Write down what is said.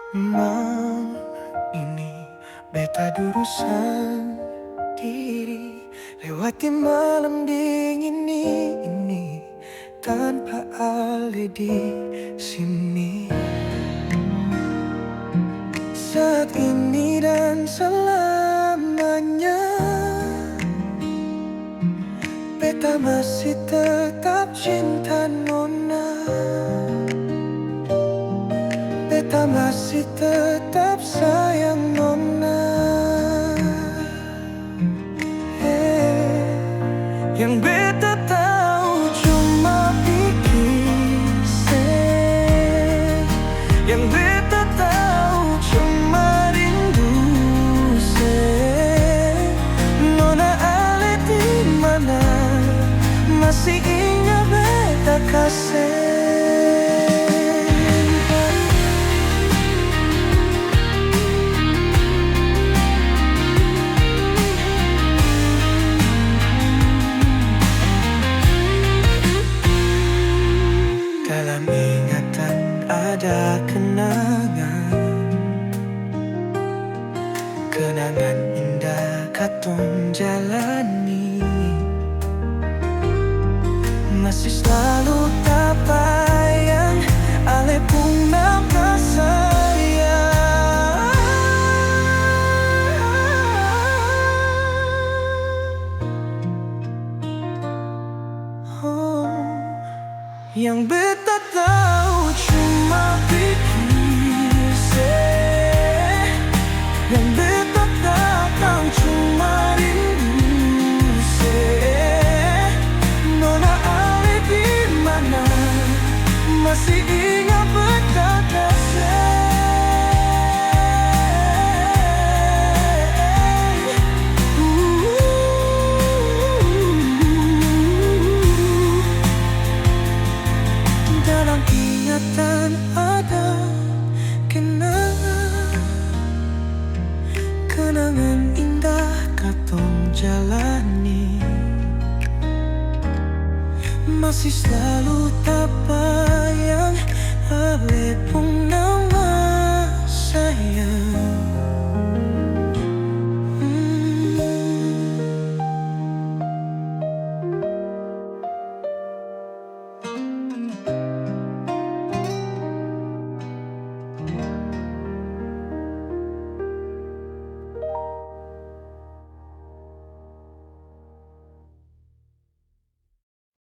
Mam, ini beta duduk sendiri lewati malam dingin ini tanpa Ale di sini. Saat ini dan selamanya beta masih tetap cinta nona. Beta masih tetap sayang nona. Yang beta tahu cuma pikir, yang beta tahu cuma rindu nona. Ale di mana? Masih ingat beta kasih. Dalam ingatan ada kenangan, kenangan indah katong jalani. Masih selalu tak payang Ale pun nampak saya. Yang beta tahu cuma pikir yang beta tahu cuma rindu nona. Ale di mana? Masih ingat beta kasih. Dalam ingatan ada kenangan, kenangan indah katong jalani. Masih selalu